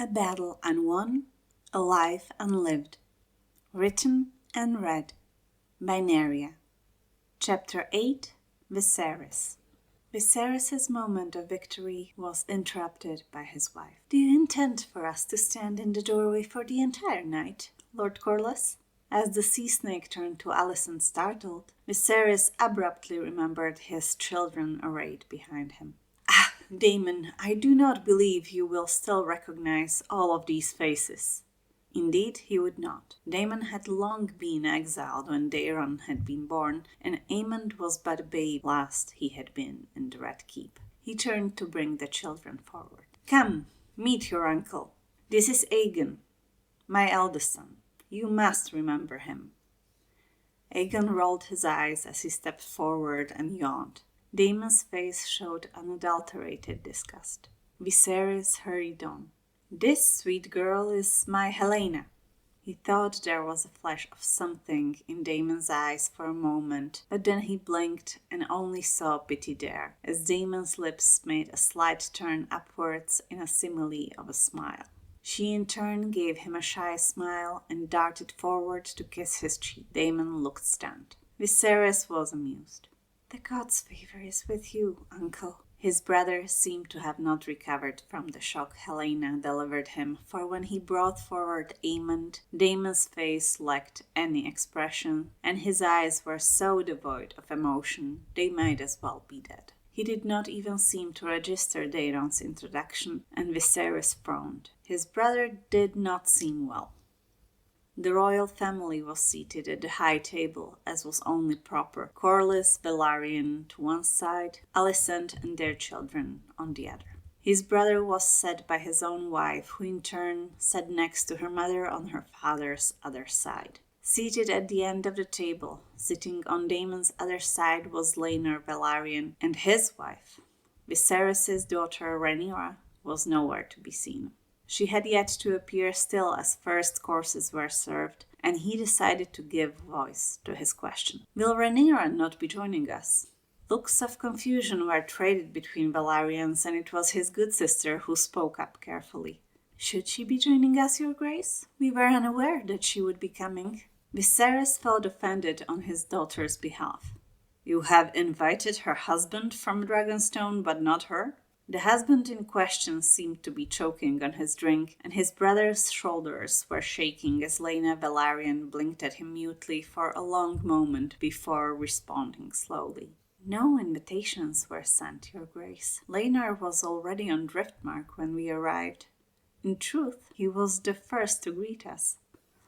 A Battle Unwon, Alive and Lived. Written and read by Rhaenyra. Chapter 8. Viserys. Viserys' moment of victory was interrupted by his wife. "Do you intend for us to stand in the doorway for the entire night, Lord Corlys?" As the sea snake turned to Alicent startled, Viserys abruptly remembered his children arrayed behind him. "Ah, Daemon, I do not believe you will still recognize all of these faces." Indeed, he would not. Daemon had long been exiled when Daemon had been born, and Aemond was but a babe last he had been in the Red Keep. He turned to bring the children forward. "Come, meet your uncle. This is Aegon, my eldest son. You must remember him." Aegon rolled his eyes as he stepped forward and yawned. Daemon's face showed unadulterated disgust. Viserys hurried on. "This sweet girl is my Laena." He thought there was a flash of something in Daemon's eyes for a moment, but then he blinked and only saw pity there, as Daemon's lips made a slight turn upwards in a simile of a smile. She in turn gave him a shy smile and darted forward to kiss his cheek. Daemon looked stunned. Viserys was amused. "The god's favor is with you, uncle." His brother seemed to have not recovered from the shock Laena delivered him, for when he brought forward Aemond, Daemon's face lacked any expression, and his eyes were so devoid of emotion they might as well be dead. He did not even seem to register Daeron's introduction, and Viserys frowned. His brother did not seem well. The royal family was seated at the high table, as was only proper, Corlys, Velaryon to one side, Alicent and their children on the other. His brother was sat by his own wife, who in turn sat next to her mother on her father's other side. Seated at the end of the table, sitting on Daemon's other side, was Laena Velaryon and his wife. Viserys' daughter Rhaenyra was nowhere to be seen. She had yet to appear still as first courses were served, and he decided to give voice to his question. "Will Rhaenyra not be joining us?" Looks of confusion were traded between Velaryons, and it was his good sister who spoke up carefully. "Should she be joining us, your grace? We were unaware that she would be coming." Viserys felt offended on his daughter's behalf. "You have invited her husband from Dragonstone, but not her?" The husband in question seemed to be choking on his drink, and his brother's shoulders were shaking as Laena Velaryon blinked at him mutely for a long moment before responding slowly. "No invitations were sent, your grace. Laenor was already on Driftmark when we arrived. In truth, he was the first to greet us."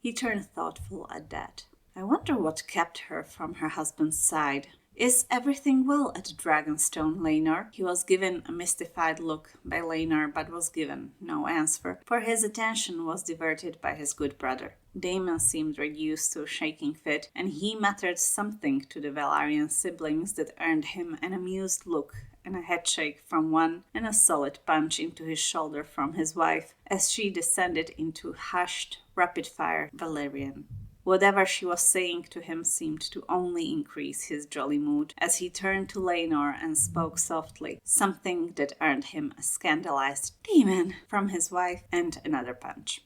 He turned thoughtful at that. "I wonder what kept her from her husband's side. Is everything well at Dragonstone, Laenor?" He was given a mystified look by Laenor, but was given no answer, for his attention was diverted by his good brother. Daemon seemed reduced to a shaking fit, and he muttered something to the Velaryon siblings that earned him an amused look and a headshake from one and a solid punch into his shoulder from his wife, as she descended into hushed, rapid-fire Valyrian. Whatever she was saying to him seemed to only increase his jolly mood, as he turned to Laenor and spoke softly, something that earned him a scandalized "Daemon" from his wife and another punch.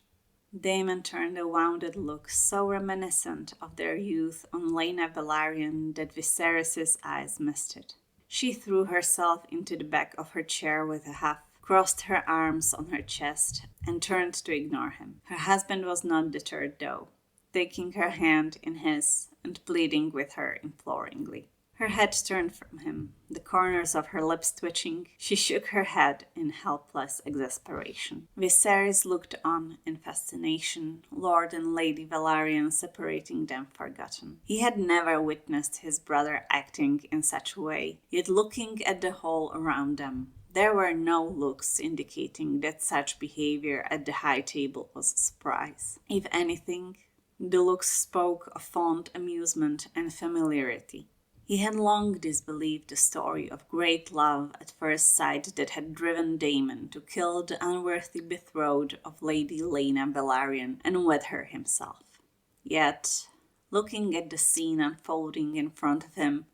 Daemon turned a wounded look so reminiscent of their youth on Laena Velaryon that Viserys' eyes misted. She threw herself into the back of her chair with a huff, crossed her arms on her chest, and turned to ignore him. Her husband was not deterred, though, taking her hand in his and pleading with her imploringly. Her head turned from him, the corners of her lips twitching. She shook her head in helpless exasperation. Viserys looked on in fascination, Lord and Lady Velaryon separating them forgotten. He had never witnessed his brother acting in such a way, yet looking at the hall around them, there were no looks indicating that such behavior at the high table was a surprise. If anything, the looks spoke of fond amusement and familiarity. He had long disbelieved the story of great love at first sight that had driven Daemon to kill the unworthy betrothed of Lady Laena Velaryon and wed her himself. Yet, looking at the scene unfolding in front of him,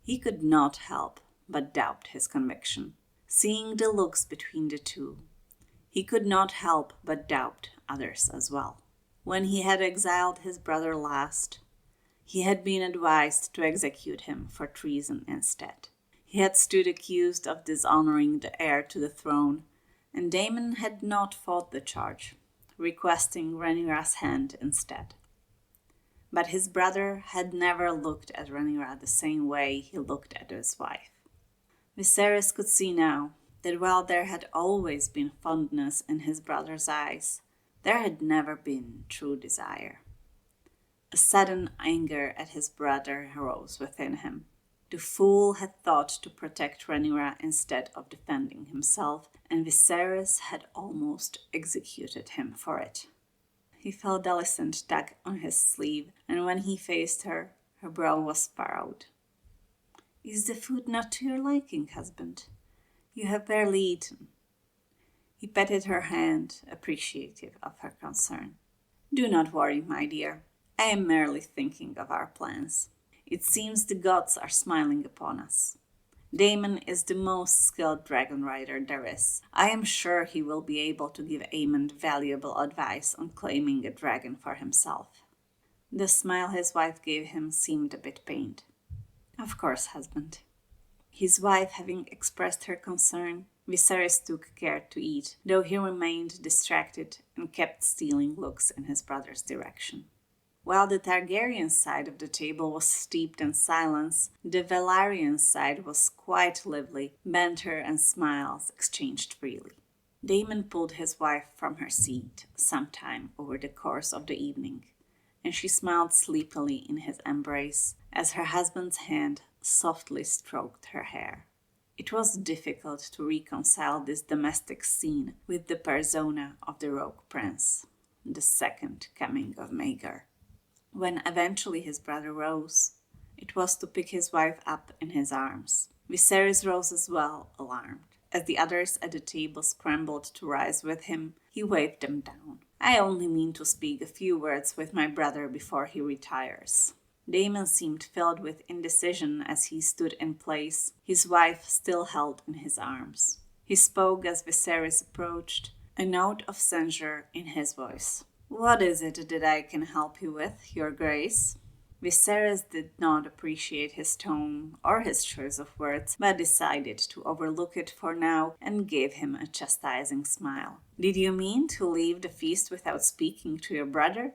he could not help but doubt his conviction. Seeing the looks between the two, He could not help but doubt others as well. When he had exiled his brother last, he had been advised to execute him for treason instead. He had stood accused of dishonoring the heir to the throne, and Daemon had not fought the charge, requesting Rhaenyra's hand instead. But his brother had never looked at Rhaenyra the same way he looked at his wife. Viserys could see now that while there had always been fondness in his brother's eyes, there had never been true desire. A sudden anger at his brother arose within him. The fool had thought to protect Rhaenyra instead of defending himself, and Viserys had almost executed him for it. He felt Alicent tug on his sleeve, and when he faced her, her brow was furrowed. "Is the food not to your liking, husband? You have barely eaten." He patted her hand, appreciative of her concern. "Do not worry, my dear. I am merely thinking of our plans. It seems the gods are smiling upon us. Daemon is the most skilled dragon rider there is. I am sure he will be able to give Aemond valuable advice on claiming a dragon for himself." The smile his wife gave him seemed a bit pained. "Of course, husband." His wife having expressed her concern, Viserys took care to eat, though he remained distracted and kept stealing looks in his brother's direction. While the Targaryen side of the table was steeped in silence, the Velaryon side was quite lively, banter and smiles exchanged freely. Daemon pulled his wife from her seat sometime over the course of the evening, and she smiled sleepily in his embrace as her husband's hand softly stroked her hair. It was difficult to reconcile this domestic scene with the persona of the rogue prince, the second coming of Maegor. When eventually his brother rose, it was to pick his wife up in his arms. Viserys rose as well, alarmed. As the others at the table scrambled to rise with him, he waved them down. "I only mean to speak a few words with my brother before he retires." Daemon seemed filled with indecision as he stood in place, his wife still held in his arms. He spoke as Viserys approached, a note of censure in his voice. "What is it that I can help you with, your grace?" Viserys did not appreciate his tone or his choice of words, but decided to overlook it for now and gave him a chastising smile. "Did you mean to leave the feast without speaking to your brother?"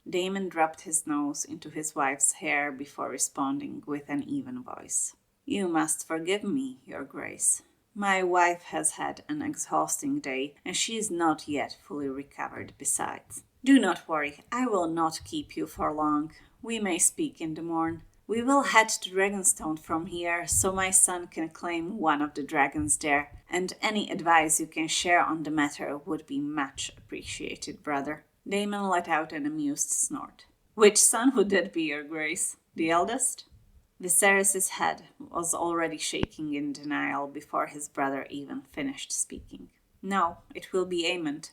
Daemon dropped his nose into his wife's hair before responding with an even voice. "You must forgive me, your grace. My wife has had an exhausting day, and she is not yet fully recovered besides. Do not worry, I will not keep you for long. We may speak in the morn. We will head to Dragonstone from here, so my son can claim one of the dragons there, and any advice you can share on the matter would be much appreciated, brother." Daemon let out an amused snort. "Which son would that be, your grace? The eldest?" Viserys' head was already shaking in denial before his brother even finished speaking. "No, it will be Aemond."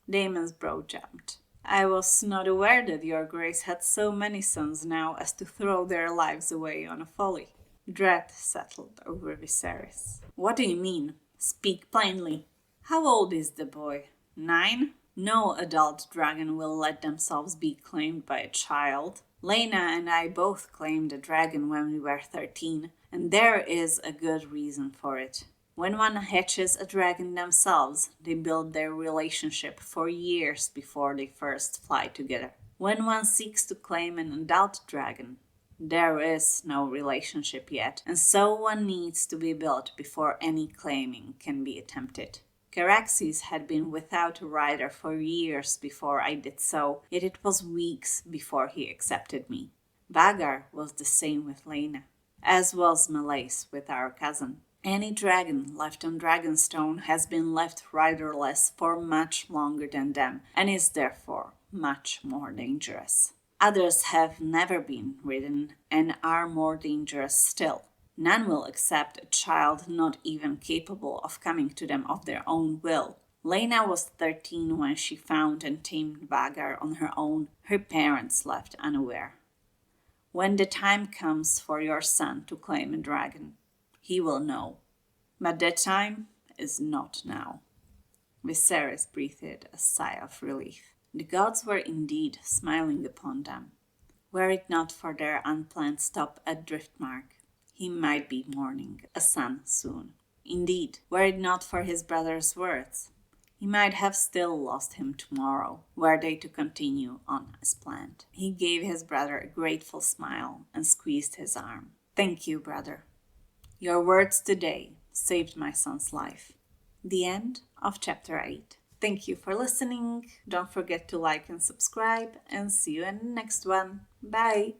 Daemon's brow jumped. "I was not aware that your grace had so many sons now as to throw their lives away on a folly." Dread settled over Viserys. "What do you mean? Speak plainly. How old is the boy? 9? No adult dragon will let themselves be claimed by a child. Laena and I both claimed a dragon when we were 13, and there is a good reason for it. When one hatches a dragon themselves, they build their relationship for years before they first fly together. When one seeks to claim an adult dragon, there is no relationship yet, and so one needs to be built before any claiming can be attempted. Caraxes had been without a rider for years before I did so, yet it was weeks before he accepted me. Vhagar was the same with Laena, as was Meleys with our cousin. Any dragon left on Dragonstone has been left riderless for much longer than them, and is therefore much more dangerous. Others have never been ridden, and are more dangerous still. None will accept a child not even capable of coming to them of their own will. Laena was 13 when she found and tamed Vhagar on her own, her parents left unaware. When the time comes for your son to claim a dragon, he will know. But that time is not now." Viserys breathed a sigh of relief. The gods were indeed smiling upon them. Were it not for their unplanned stop at Driftmark, he might be mourning a son soon. Indeed, were it not for his brother's words, he might have still lost him tomorrow, were they to continue on as planned. He gave his brother a grateful smile and squeezed his arm. "Thank you, brother. Your words today saved my son's life." The end of chapter 8. Thank you for listening. Don't forget to like and subscribe, and see you in the next one. Bye!